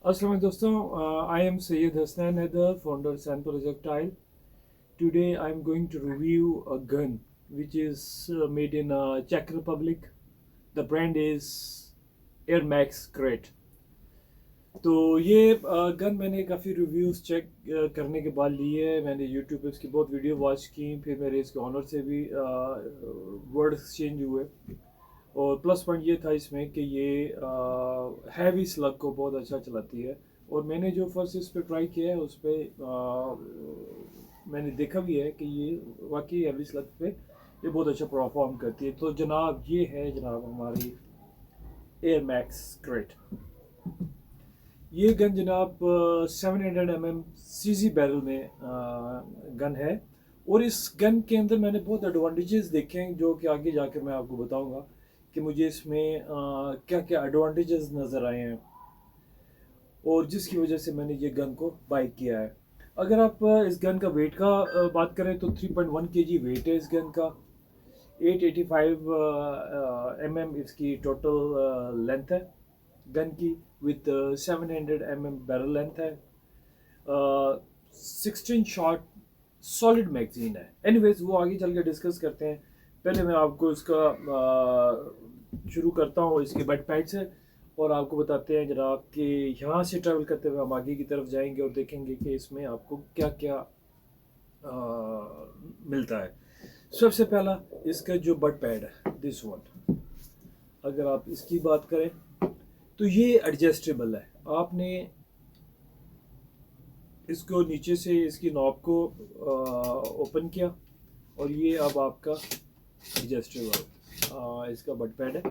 Assalamualaikum दोस्तों, I am Syed Hasnan Haider, founder San Projectile. Today I am going to review a gun which is made in Czech Republic. The brand is Air Max Crate. तो ये gun मैंने काफ़ी reviews check करने के बाद ली है। मैंने YouTube पे इसकी बहुत वीडियो वॉच की, फिर मेरे इसके ऑनर से भी वर्ड एक्सचेंज हुए। और प्लस पॉइंट ये था इसमें कि ये हैवी स्लग को बहुत अच्छा चलाती है। और मैंने जो फर्स्ट इस पर ट्राई किया है उस पर मैंने देखा भी है कि ये वाकई हैवी स्लग पे ये बहुत अच्छा परफॉर्म करती है। तो जनाब ये है जनाब हमारी एयर मैक्स क्रेट। ये गन जनाब 700 mm सीजी बैरल में गन है। और इस गन के अंदर मैंने बहुत एडवांटेजेस देखे हैं जो कि आगे जाकर मैं आपको बताऊंगा कि मुझे इसमें क्या क्या एडवांटेजेस नज़र आए हैं और जिसकी वजह से मैंने ये गन को बाई किया है। अगर आप इस गन का वेट का बात करें तो 3.1 kg वेट है इस गन का। 885 mm इसकी टोटल लेंथ है गन की, विथ 700 mm बैरल लेंथ है। 16 शॉट सॉलिड मैगजीन है। एनीवेज वो आगे चल के डिस्कस करते हैं। पहले मैं आपको इसका शुरू करता हूँ इसके बट पैड से और आपको बताते हैं जनाब कि यहाँ से ट्रैवल करते हुए हम आगे की तरफ जाएंगे और देखेंगे कि इसमें आपको क्या क्या मिलता है। सबसे पहला इसका जो बट पैड है, दिस वन, अगर आप इसकी बात करें तो ये एडजस्टेबल है। आपने इसको नीचे से इसकी नॉब को ओपन किया और ये अब आपका एडजस्टेबल इसका बट पैड है,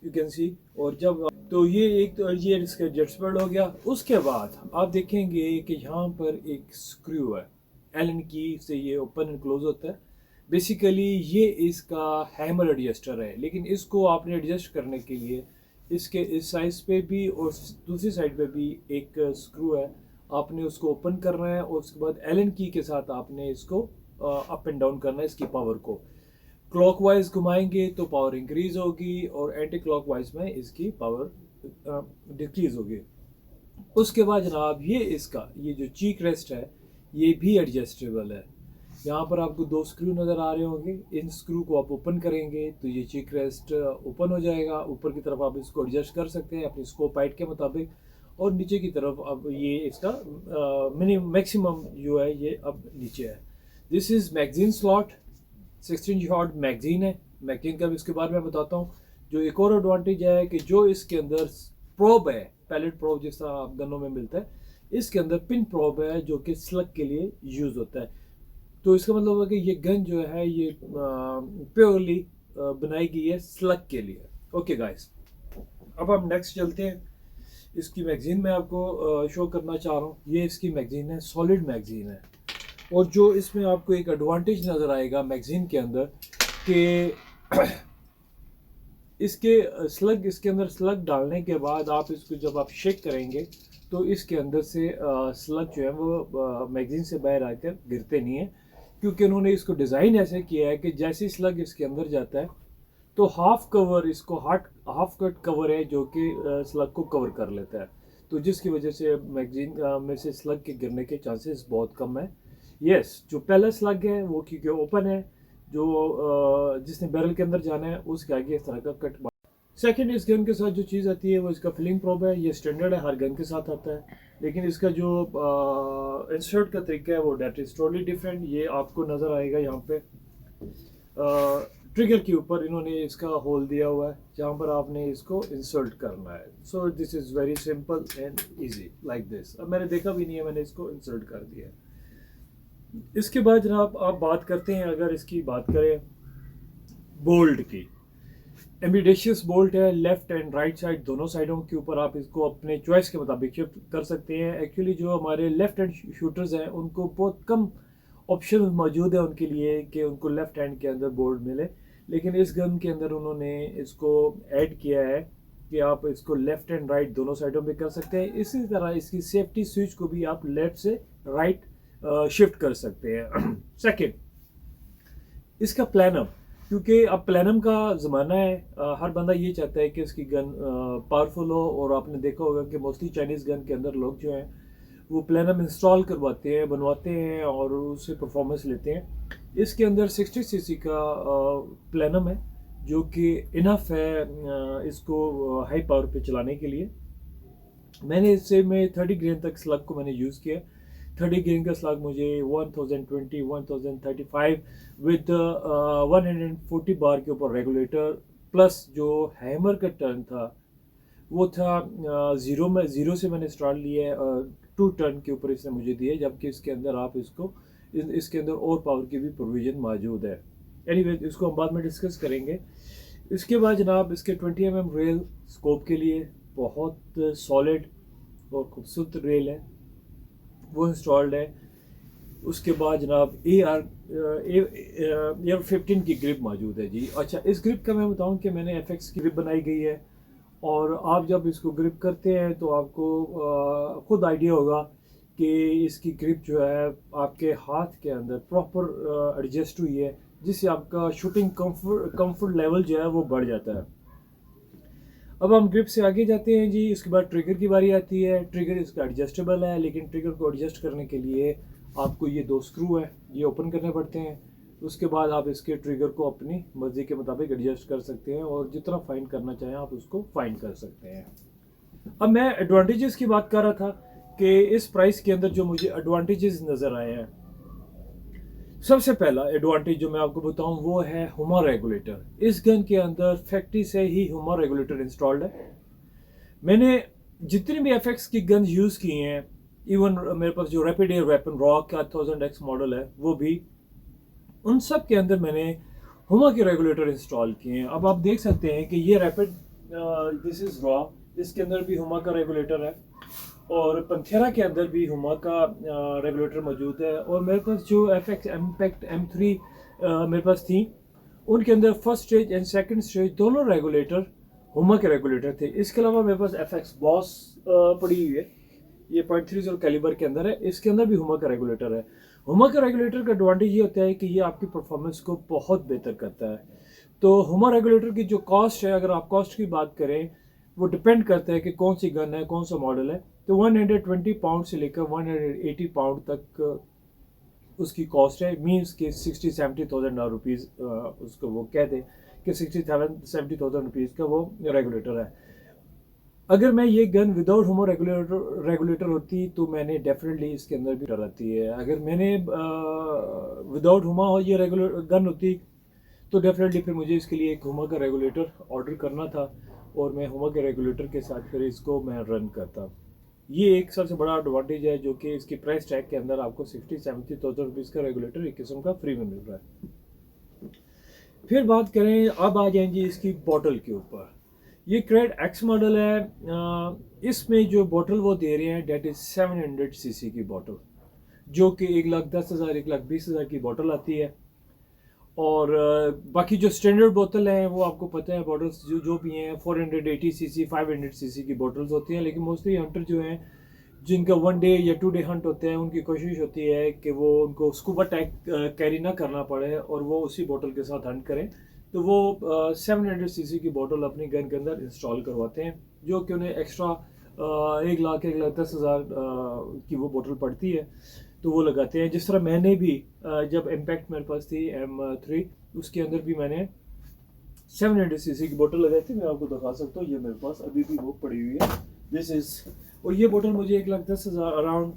यू कैन सी। और जब तो ये एक तो ये इसका एडजस्टेबल हो गया। उसके बाद आप देखेंगे कि यहाँ पर एक स्क्रू है, एलन की से ये ओपन एंड क्लोज होता है। बेसिकली ये इसका हैमर एडजस्टर है, लेकिन इसको आपने एडजस्ट करने के लिए इसके इस साइज पे भी और दूसरी साइड पे भी एक स्क्रू है। आपने उसको ओपन करना है और उसके बाद एलन की के साथ आपने इसको अप एंड डाउन करना है। इसकी पावर को क्लॉकवाइज घुमाएंगे तो पावर इंक्रीज होगी और एंटी क्लॉकवाइज में इसकी पावर डिक्रीज होगी। उसके बाद जनाब ये इसका ये जो चीक रेस्ट है ये भी एडजस्टेबल है। यहाँ पर आपको दो स्क्रू नज़र आ रहे होंगे। इन स्क्रू को आप ओपन करेंगे तो ये चीक रेस्ट ओपन हो जाएगा। ऊपर की तरफ आप इसको एडजस्ट कर सकते हैं अपनी स्कोप हाइट के मुताबिक, और नीचे की तरफ अब ये इसका मैक्सिमम जो है ये अब नीचे है। This is magazine slot, 16 shot magazine है। मैगजीन का भी इसके बारे में बताता हूँ। जो एक और एडवांटेज है कि जो इसके अंदर प्रोब है, पैलेट प्रोब जिस तरह आप गनों में मिलता है, इसके अंदर पिन प्रोब है जो कि स्लग के लिए यूज़ होता है। तो इसका मतलब है कि ये गन जो है ये प्योरली बनाई गई है स्लग के लिए। ओके गाइस, अब हम नेक्स्ट चलते हैं। इसकी मैगजीन मैं आपको शो करना चाह रहा हूँ। ये इसकी मैगजीन है, सॉलिड मैगजीन है। और जो इसमें आपको एक एडवांटेज नज़र आएगा मैगजीन के अंदर कि इसके अंदर स्लग डालने के बाद आप इसको जब आप शेक करेंगे तो इसके अंदर से स्लग जो है वो मैगजीन से बाहर आकर गिरते नहीं है, क्योंकि उन्होंने इसको डिज़ाइन ऐसे किया है कि जैसे स्लग इसके अंदर जाता है तो हाफ कवर इसको हाफ कट कवर है जो कि स्लग को कवर कर लेता है। तो जिसकी वजह से मैगजीन में से स्लग के गिरने के चांसेस बहुत कम है। यस, जो पहला स्लग है वो क्योंकि ओपन है, जो जिसने बैरल के अंदर जाना है उसके आगे इस तरह का कट। सेकेंड, इस गन के साथ जो चीज़ आती है वो इसका फिलिंग प्रोब है। ये स्टैंडर्ड है, हर गन के साथ आता है, लेकिन इसका जो इंसर्ट का तरीका है वो डेट इज टोटली डिफरेंट। ये आपको नज़र आएगा यहाँ पे ट्रिगर के ऊपर इन्होंने इसका होल दिया हुआ है जहाँ पर आपने इसको इंसर्ट करना है। So this is very simple and easy like this. अब मैंने देखा भी नहीं है, मैंने इसको इंसर्ट कर दिया है। इसके बाद जनाब आप बात करते हैं, अगर इसकी बात करें बोल्ट की, एम्बिडेशियस बोल्ट है। लेफ्ट एंड राइट साइड दोनों साइडों के ऊपर आप इसको अपने चॉइस के मुताबिक शिफ्ट कर सकते हैं। एक्चुअली जो हमारे लेफ्ट हैंड शूटर्स हैं उनको बहुत कम ऑप्शन मौजूद है उनके लिए कि उनको लेफ्ट हैंड के अंदर बोल्ट मिले, लेकिन इस गन के अंदर उन्होंने इसको ऐड किया है कि आप इसको लेफ्ट एंड राइट दोनों साइडों पे कर सकते हैं। इसी तरह इसकी सेफ्टी स्विच को भी आप लेफ्ट से राइट शिफ्ट कर सकते हैं। सेकेंड, इसका प्लानम क्योंकि अब प्लेनम का ज़माना है, हर बंदा ये चाहता है कि उसकी गन पावरफुल हो। और आपने देखा होगा कि मोस्टली चाइनीज़ गन के अंदर लोग जो हैं वो प्लेनम इंस्टॉल करवाते हैं, बनवाते हैं और उससे परफॉर्मेंस लेते हैं। इसके अंदर 60 सीसी का प्लेनम है जो कि इनफ है इसको हाई पावर पे चलाने के लिए। मैंने इससे में 30 ग्रेन तक स्लग को मैंने यूज़ किया। 30 ग्रेन का स्लग मुझे 1020 1035 विद 140 बार के ऊपर रेगुलेटर प्लस जो हैमर का टर्न था वो था ज़ीरो से मैंने स्टार्ट लिया है, 2 टर्न के ऊपर इसने मुझे दिया, जबकि इसके अंदर आप इसके अंदर और पावर की भी प्रोविज़न मौजूद है। एनीवे इसको हम बाद में डिस्कस करेंगे। इसके बाद जनाब इसके 20 mm रेल स्कोप के लिए बहुत सॉलिड और खूबसूरत रेल है, वो इंस्टॉल्ड है। उसके बाद जनाब AR-15 की ग्रिप मौजूद है जी। अच्छा, इस ग्रिप का मैं बताऊं कि मैंने FX की ग्रिप बनाई गई है, और आप जब इसको ग्रिप करते हैं तो आपको खुद आइडिया होगा कि इसकी ग्रिप जो है आपके हाथ के अंदर प्रॉपर एडजस्ट हुई है, जिससे आपका शूटिंग कंफर्ट लेवल जो है वो बढ़ जाता है। अब हम ग्रिप से आगे जाते हैं जी। इसके बाद ट्रिगर की बारी आती है। ट्रिगर इसका एडजस्टेबल है, लेकिन ट्रिगर को एडजस्ट करने के लिए आपको ये 2 स्क्रू है, ये ओपन करने पड़ते हैं। उसके बाद आप इसके ट्रिगर को अपनी मर्जी के मुताबिक एडजस्ट कर सकते हैं और जितना फाइन करना चाहें आप उसको फाइन कर सकते हैं। अब मैं एडवांटेजेस की बात कर रहा था कि इस प्राइस के अंदर जो मुझे एडवांटेजेस नज़र आए हैं, सबसे पहला एडवांटेज जो मैं आपको बताऊं वो है हुमा रेगुलेटर। इस गन के अंदर फैक्ट्री से ही हुमा रेगुलेटर इंस्टॉल्ड है। मैंने जितनी भी FX की गन यूज़ की हैं, इवन मेरे पास जो रैपिड एयर वेपन रॉक का 1000X मॉडल है वो भी, उन सब के अंदर मैंने हुमा के रेगुलेटर इंस्टॉल किए हैं। अब आप देख सकते हैं कि ये रैपिड दिस इज़ रॉ, इसके अंदर भी हुमा का रेगुलेटर है, और पंथेरा के अंदर भी हुमा का रेगुलेटर मौजूद है। और मेरे पास जो FX इम्पैक्ट M3 मेरे पास थी, उनके अंदर first stage and second stage दोनों रेगुलेटर हुमा के रेगुलेटर थे। इसके अलावा मेरे पास FX बॉस पड़ी हुई है, ये 0.30 कैलिबर के अंदर है, इसके अंदर भी हुमा का रेगुलेटर है। हुमा का रेगुलेटर का एडवांटेज ये होता है कि ये आपकी परफॉर्मेंस को बहुत बेहतर करता है। तो हुमा रेगुलेटर की जो कॉस्ट है, अगर आप कॉस्ट की बात करें, वो डिपेंड करता है कि कौन सी गन है, कौन सा मॉडल है। तो 120 पाउंड से लेकर 180 पाउंड तक उसकी कॉस्ट है। मीन्स कि 60-70,000 रुपीज़ उसको वो कह दें कि 60-70,000 रुपीज़ का वो रेगुलेटर है। अगर मैं ये गन विदाउट हुमा रेगुलेटर होती तो मैंने डेफिनेटली इसके अंदर भी डर आती है। अगर मैंने विदाउट हुमा ये रेगुलर गन होती तो डेफिनेटली फिर मुझे इसके लिए एक हुमा का रेगुलेटर ऑर्डर करना था, और मैं हुमा के रेगुलेटर के साथ फिर इसको मैं रन करता। ये एक सबसे बड़ा एडवांटेज है जो कि इसकी प्राइस टैग के अंदर आपको 60-70,000 रुपीज़ का रेगुलेटर एक किस्म का फ्री में मिल रहा है। फिर बात करें, अब आ जाएंगे इसकी बॉटल के ऊपर। ये क्रेड X मॉडल है। इसमें जो बॉटल वो दे रहे हैं डेट इज़ 700 सीसी की बॉटल, जो कि 1,10,000 1,20,000 की बॉटल आती है। और बाकी जो स्टैंडर्ड बोतल है वो आपको पता है, बॉटल्स जो भी हैं 480 सीसी 500 सीसी की बॉटल्स होती हैं। लेकिन मोस्टली हंटर जो हैं जिनका 1 डे या 2 डे हंट होते हैं, उनकी कोशिश होती है कि वो उनको स्कूबा टैग कैरी ना करना पड़े और वो उसी बोतल के साथ हंट करें। तो वो 700 सीसी की बोतल अपनी गन के अंदर इंस्टॉल करवाते हैं, जो कि उन्हें एक्स्ट्रा 1,10,000 की वो बोतल पड़ती है, तो वो लगाते हैं। जिस तरह मैंने भी जब इम्पैक्ट मेरे पास थी M3, उसके अंदर भी मैंने 700 सीसी की बोतल लगाई थी। मैं आपको दिखा सकता हूँ, ये मेरे पास अभी भी वो पड़ी हुई है, दिस इज़। और ये बोतल मुझे 1,10,000 अराउंड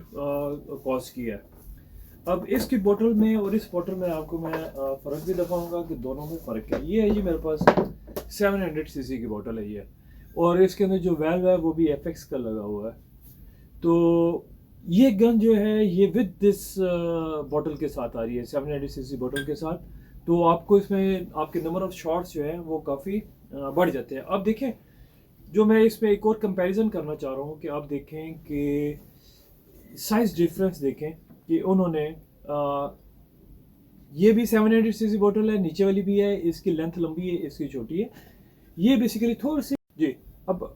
कॉस्ट की है। अब इसकी बोतल में और इस बोतल में आपको मैं फ़र्क भी दिखाऊंगा कि दोनों में फ़र्क है। ये है जी मेरे पास 700 सीसी की बोतल है ये, और इसके अंदर जो वेल्व है वो भी FX का लगा हुआ है। तो ये गन जो है ये विद दिस बोतल के साथ आ रही है, 700 सीसी बोतल के साथ। तो आपको इसमें आपके नंबर ऑफ शॉट्स जो है वो काफ़ी बढ़ जाते हैं। अब देखें, जो मैं इसमें एक और कंपैरिजन करना चाह रहा हूँ कि आप देखें कि साइज़ डिफरेंस देखें कि उन्होंने ये भी 700 सीसी बोतल है, नीचे वाली भी है, इसकी लेंथ लंबी है, इसकी छोटी है। ये बेसिकली थोड़ी सी जी। अब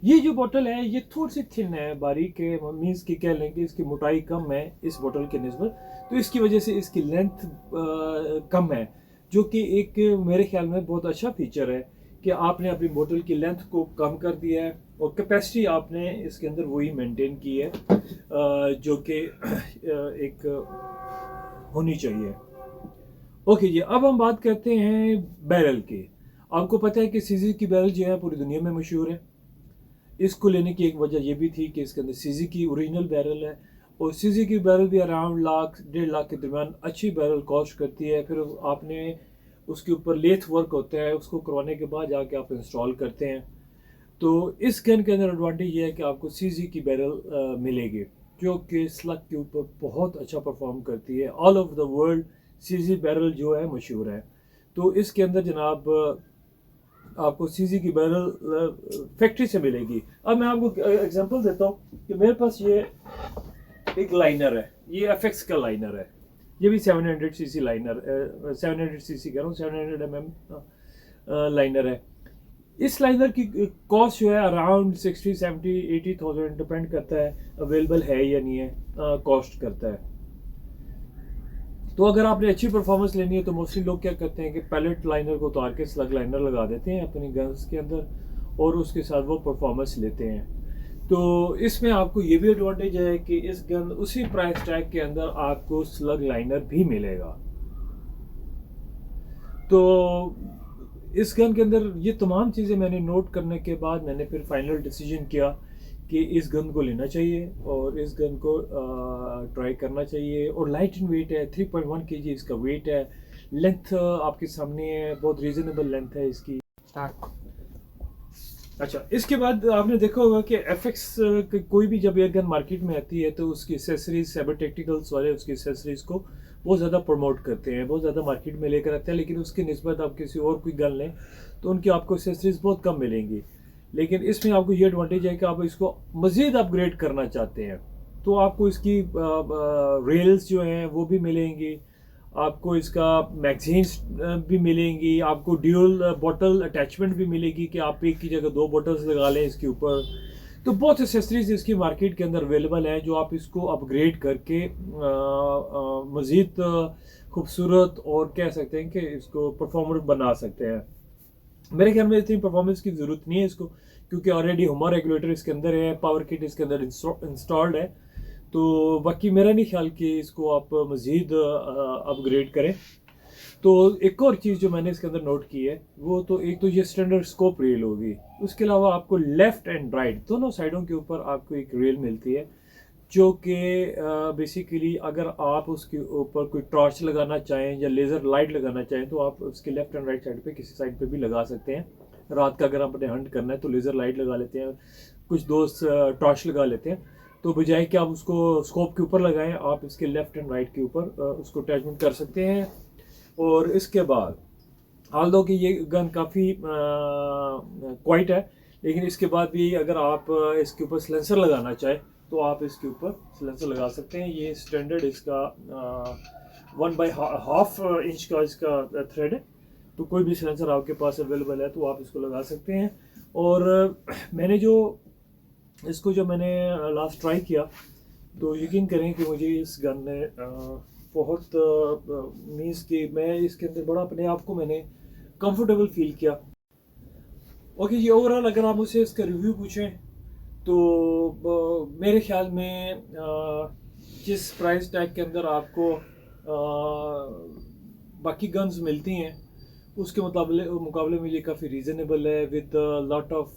ये जो बोतल है ये थोड़ी सी थिन है, बारीक है, मीन्स की कह लें कि इसकी मोटाई कम है इस बोतल के निस्बत, तो इसकी वजह से इसकी लेंथ कम है। जो कि एक मेरे ख्याल में बहुत अच्छा फीचर है कि आपने अपनी बोतल की लेंथ को कम कर दिया है और कैपेसिटी आपने इसके अंदर वही मेंटेन की है जो कि एक होनी चाहिए। ओके जी, अब हम बात करते हैं बैरल की। आपको पता है कि सीजी की बैरल जो है पूरी दुनिया में मशहूर है। इसको लेने की एक वजह यह भी थी कि इसके अंदर सीजी की ओरिजिनल बैरल है और सीजी की बैरल भी अराउंड लाख 1.5 लाख के दरमियान अच्छी बैरल कॉस्ट करती है। फिर आपने उसके ऊपर लेथ वर्क होता है, उसको करवाने के बाद जाके आप इंस्टॉल करते हैं। तो इस गन के अंदर एडवांटेज ये है कि आपको सीजी की बैरल मिलेगी जो कि स्लग के ऊपर बहुत अच्छा परफॉर्म करती है। All over the world CG barrel जो है मशहूर है। तो इसके अंदर जनाब आपको सीजी की बैरल फैक्ट्री से मिलेगी। अब मैं आपको एग्जांपल देता हूँ कि मेरे पास ये एक लाइनर है, ये एफएक्स का लाइनर है। ये भी 700 सीसी लाइनर, 700 सीसी कह रहा हूँ, 700 mm लाइनर है। इस लाइनर की कॉस्ट जो है अराउंड 60, 70, 80,000 डिपेंड करता है अवेलेबल है या नहीं है, कॉस्ट करता है। तो अगर आपने अच्छी परफॉर्मेंस लेनी है तो मोस्टली लोग क्या करते हैं कि पैलेट लाइनर को उतार के स्लग लाइनर लगा देते हैं अपनी गन्स के अंदर और उसके साथ वो परफॉर्मेंस लेते हैं। तो इसमें आपको ये भी एडवांटेज है कि इस गन उसी प्राइस टैग के अंदर आपको स्लग लाइनर भी मिलेगा। तो इस गन के अंदर ये तमाम चीज़ें मैंने नोट करने के बाद मैंने फिर फाइनल डिसीजन किया कि इस गन को लेना चाहिए और इस गन को ट्राई करना चाहिए। और लाइट इन वेट है, 3.1 kg इसका वेट है। लेंथ आपके सामने है, बहुत रीजनेबल लेंथ है इसकी। अच्छा, इसके बाद आपने देखा होगा कि एफएक्स कोई भी जब एयर गन मार्केट में आती है तो उसकी एसेसरीज, साइबर टेक्टिकल्स वाले उसकी एसेसरीज को बहुत ज़्यादा प्रमोट करते हैं, बहुत ज़्यादा मार्केट में लेकर आते हैं। लेकिन उसकी निस्बत आप किसी और कोई गन लें तो उनकी आपको एसेसरीज बहुत कम मिलेंगी। लेकिन इसमें आपको ये एडवांटेज है कि आप इसको मज़ीद अपग्रेड करना चाहते हैं तो आपको इसकी रेल्स जो हैं वो भी मिलेंगी, आपको इसका मैगजीन्स भी मिलेंगी, आपको ड्यूल बॉटल अटैचमेंट भी मिलेगी कि आप एक की जगह 2 बॉटल्स लगा लें इसके ऊपर। तो बहुत एसेसरीज इसकी मार्केट के अंदर अवेलेबल है जो आप इसको अपग्रेड करके मज़ीद खूबसूरत और कह सकते हैं कि इसको परफॉर्मेंस बना सकते हैं। मेरे ख्याल में इतनी परफॉर्मेंस की ज़रूरत नहीं है इसको, क्योंकि ऑलरेडी हुमा रेगुलेटर इसके अंदर है, पावर किट इसके अंदर इंस्टॉल्ड है। तो बाकी मेरा नहीं ख्याल कि इसको आप मज़ीद अपग्रेड करें। तो एक और चीज़ जो मैंने इसके अंदर नोट की है वो तो एक तो ये स्टैंडर्ड स्कोप रेल होगी, उसके अलावा आपको लेफ़्ट एंड राइट दोनों साइडों के ऊपर आपको एक रेल मिलती है जो कि बेसिकली अगर आप उसके ऊपर कोई टॉर्च लगाना चाहें या लेज़र लाइट लगाना चाहें तो आप उसके लेफ्ट एंड राइट साइड पे किसी साइड पे भी लगा सकते हैं। रात का अगर आपने हंट करना है तो लेज़र लाइट लगा लेते हैं, कुछ दोस्त टॉर्च लगा लेते हैं। तो बजाय कि आप उसको स्कोप के ऊपर लगाएं, आप इसके लेफ्ट एंड राइट के ऊपर उसको अटैचमेंट कर सकते हैं। और इसके बाद ऑल्दो कि ये गन काफ़ी क्वाइट है, लेकिन इसके बाद भी अगर आप इसके ऊपर सिलेंसर लगाना चाहें तो आप इसके ऊपर सिलेंसर लगा सकते हैं। ये स्टैंडर्ड इसका 1/2 इंच का इसका थ्रेड है, तो कोई भी सिलेंसर आपके पास अवेलेबल है तो आप इसको लगा सकते हैं। और मैंने जो मैंने लास्ट ट्राई किया तो यकीन करें कि मुझे इस गन ने बहुत मीन्स कि मैं इसके अंदर बड़ा अपने आप को मैंने कंफर्टेबल फील किया। ओके जी, ओवरऑल अगर आप मुझसे इसका रिव्यू पूछें तो मेरे ख्याल में जिस प्राइस टैग के अंदर आपको बाकी गन्स मिलती हैं उसके मुकाबले में ये काफ़ी रीज़नेबल है with lot of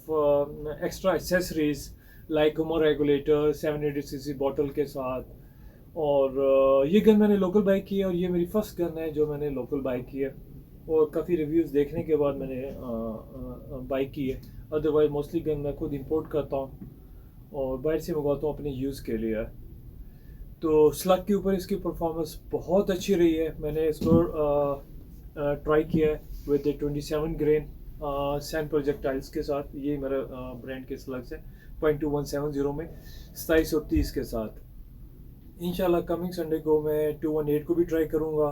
extra accessories like Huma regulator, 780 CC bottle के साथ। और ये गन मैंने लोकल बाई की है और ये मेरी फर्स्ट गन है जो मैंने लोकल बाई की है और काफ़ी रिव्यूज़ देखने के बाद मैंने बाई की है। अदरवाइज मोस्टली गन मैं खुद इंपोर्ट करता हूँ और बाहर से मंगवाता हूँ अपने यूज़ के लिए। तो स्लग के ऊपर इसकी परफॉर्मेंस बहुत अच्छी रही है। मैंने इसको ट्राई किया है विद 27 ग्रेन सैन प्रोजेक्टाइल्स के साथ, ये मेरा ब्रांड के स्लग्स है 0.2170 में 27 और 30 के साथ। इंशाल्लाह कमिंग संडे को मैं 218 को भी ट्राई करूँगा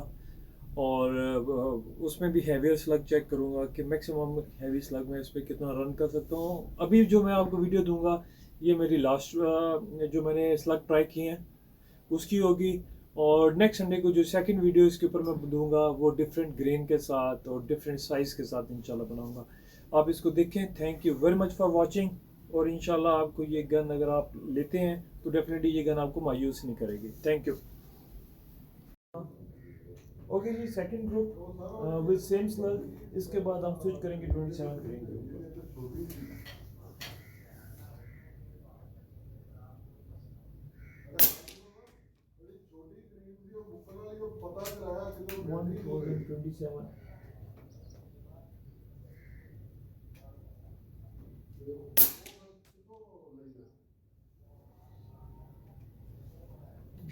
और उसमें भी हैवियर स्लग चेक करूँगा कि मैक्सिमम हैवी स्लग में इस पर कितना रन कर सकता हूँ। अभी जो मैं आपको वीडियो दूंगा ये मेरी लास्ट जो मैंने स्लग ट्राई की हैं उसकी होगी और नेक्स्ट संडे को जो सेकंड वीडियो इसके ऊपर मैं दूंगा वो डिफरेंट ग्रेन के साथ और डिफरेंट साइज़ के साथ इंशाल्लाह बनाऊंगा। आप इसको देखें। Thank you very much for watching. और इंशाल्लाह आपको ये गन अगर आप लेते हैं तो डेफिनेटली ये गन आपको मायूस नहीं करेगी। Thank you. ओके जी, second group with same slug. इसके बाद हम स्विच करेंगे 27 ग्रेन के ऊपर। पता चलाया कि 1027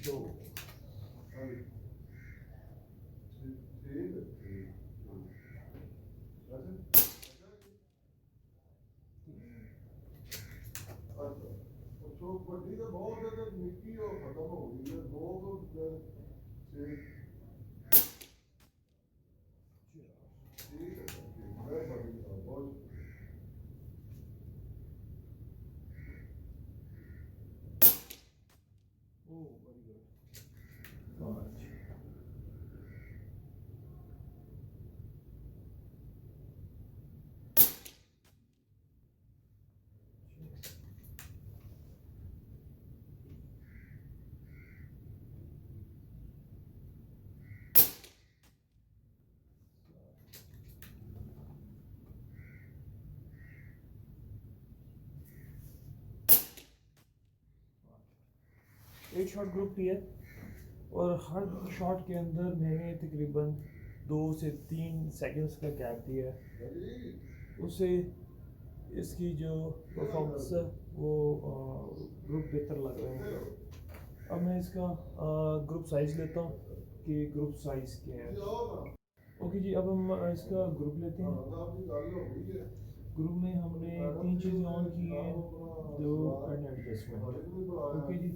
दो तो ਵੱਡੀ ਤਾਂ ਬਹੁਤ ਹੈ ਤੇ ਨਿੱਕੀ ਉਹ ਖਤਮ ਹੋ ਗਈ ਹੈ ਦੋ ਤੋਂ ਛੇ ਠੀਕ ਹੈ ਮੈਂ ਬੜੀ ਬਹੁਤ Oh, very good. Alright. एक शॉट ग्रुप लिया और हर शॉट के अंदर मैंने तकरीबन 2 से 3 सेकंड्स का गैप दिया है। उससे इसकी जो परफॉर्मेंस है वो ग्रुप बेहतर लग रहा है। अब मैं इसका ग्रुप साइज़ लेता हूँ कि ग्रुप साइज़ क्या है। ओके जी, अब हम इसका ग्रुप लेते हैं। ग्रुप में हमने 3 चीज़ें ऑन की हैं, दो एंड एडजस्टमेंट। ओके जी,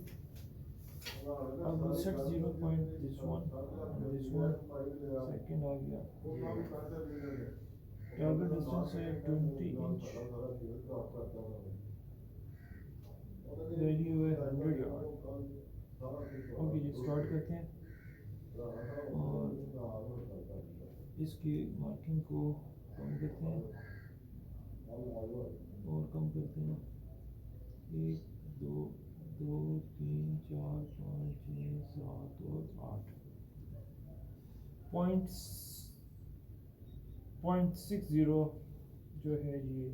अब set 0 point this one second आ गया। टारगेट डिस्टेंस है 20 इंच, वैल्यू है 100 यार्ड। ओके जी, स्टार्ट करते हैं और इसकी मार्किंग को कम करते हैं और कम करते हैं 1 2 2 3 4 5 6 7 और 8 .60 जो है ये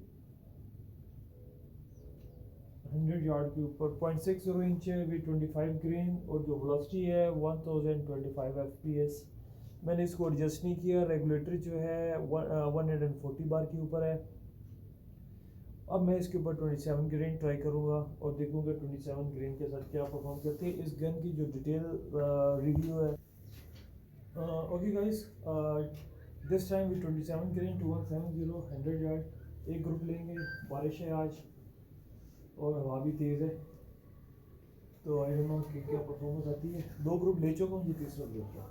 100 यार्ड के ऊपर 0.60 इंच है। वी 25 ग्रेन और जो वेलोसिटी है 1025 fps। मैंने इसको एडजस्ट नहीं किया। रेगुलेटरी जो है 140 बार के ऊपर है। अब मैं इसके ऊपर 27 ग्रेन ट्राई करूँगा और देखूँगा 27 ग्रेन के साथ क्या परफॉर्म करते हैं। इस गन की जो डिटेल रिव्यू है। Okay guys, this time with 27 grain 2170 100 yard. एक ग्रुप लेंगे। बारिश है आज और हवा भी तेज़ है, तो आई डोंट नो कि क्या परफॉर्मेंस आती है। 2 ग्रुप ले चुका हूँ, ये तीसरा ग्रुप है।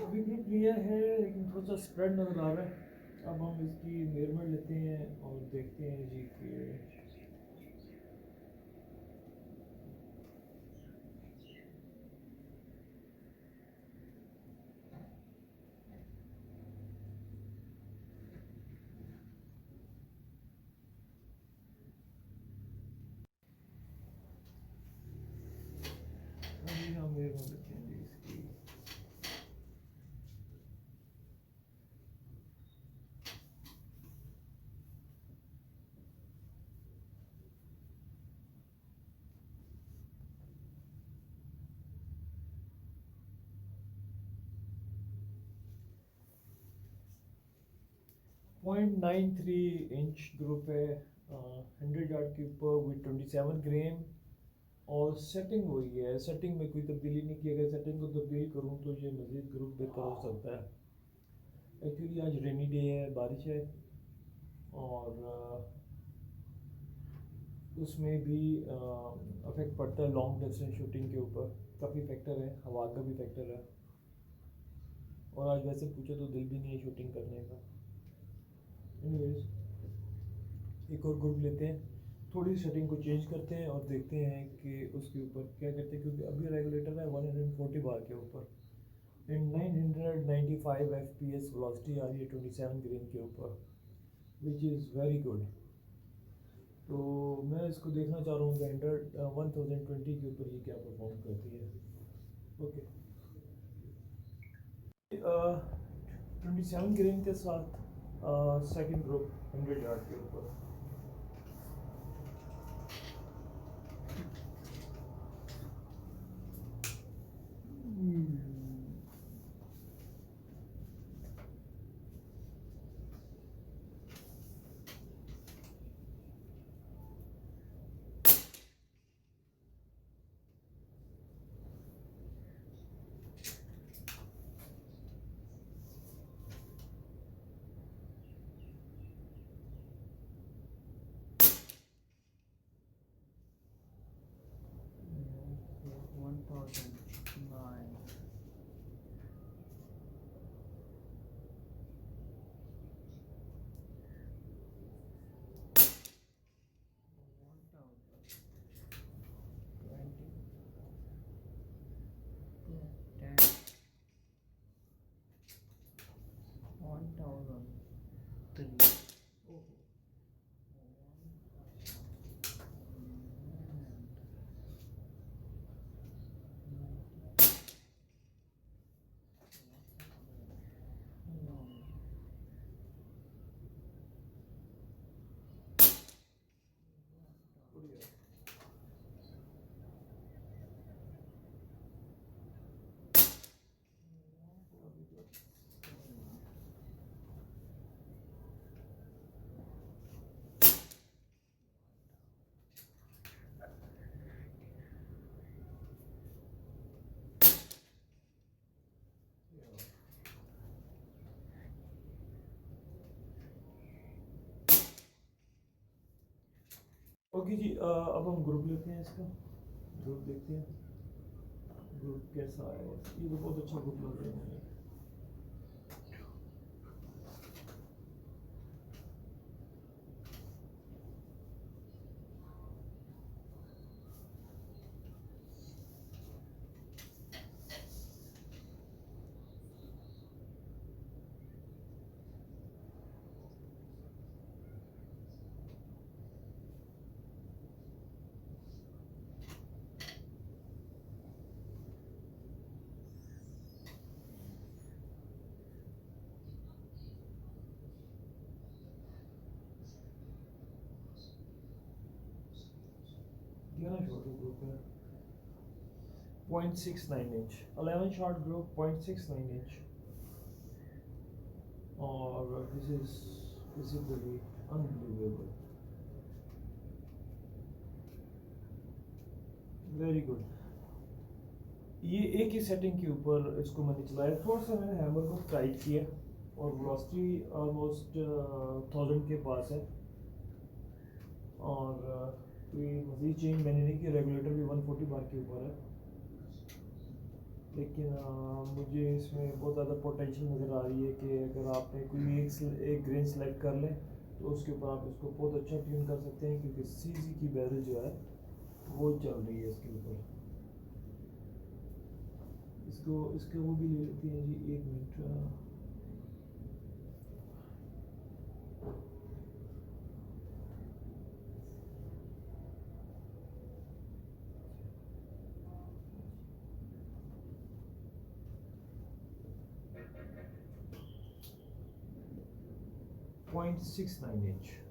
अभी ग्रुप लिया है लेकिन थोड़ा सा स्प्रेड नज़र आ रहा है। अब हम इसकी मेजरमेंट लेते हैं और देखते हैं जी कि मेरे को देखते हैं जी इसकी। .93 इंच ग्रुप है, 100 यार्ड के ऊपर विद 27 ग्रेन। और सेटिंग वही है, सेटिंग में कोई तब्दीली नहीं की। अगर सेटिंग को तब्दील करूँ तो ये मज़ीद ग्रुप बेहतर हो सकता है। एक्चुअली आज रेनी डे है, बारिश है, और उसमें भी अफेक्ट पड़ता है लॉन्ग डिस्टेंस शूटिंग के ऊपर। काफ़ी फैक्टर है, हवा का भी फैक्टर है, और आज वैसे पूछो तो दिल भी नहीं है शूटिंग करने का। एनीवेज एक और ग्रुप लेते हैं, थोड़ी सेटिंग को चेंज करते हैं और देखते हैं कि उसके ऊपर क्या करते हैं, क्योंकि अभी रेगुलेटर है 140 बार के ऊपर एंड 995 FPS वेलोसिटी आ रही है 27 ग्रेन के ऊपर, विच इज़ वेरी गुड। तो मैं इसको देखना चाह रहा हूँ कि 1020 के ऊपर ये क्या परफॉर्म करती है। ओके, 27 ग्रेन के साथ सेकंड ग्रुप 100 यार्ड के ऊपर। ओके जी, अब हम ग्रुप लेते हैं, इसका ग्रुप देखते हैं ग्रुप कैसा है। ये तो बहुत अच्छा ग्रुप लग रहा है। ग्यारह शॉट ग्रुप है 0.69 इंच, 11 शॉट ग्रुप 0.69 इंच, और this is visibly unbelievable, very good. ये एक ही सेटिंग के ऊपर इसको मैंने चलाया, थोड़ा सा मैंने हैमर को टाइट किया, और वेलोसिटी ऑलमोस्ट 1000 के पास है, और कोई मज़ीद चेंज मैंने नहीं किया। रेगुलेटर भी 140 बार के ऊपर है, लेकिन मुझे इसमें बहुत ज़्यादा पोटेंशियल नज़र आ रही है कि अगर आपने कोई एक ग्रेन सेलेक्ट कर लें तो उसके ऊपर आप इसको बहुत अच्छा ट्यून कर सकते हैं, क्योंकि सीजी की बैरल जो है वो चल रही है इसके ऊपर। इसको वो भी ले लेते हैं जी, 1 मिनट। 0.69 इंच।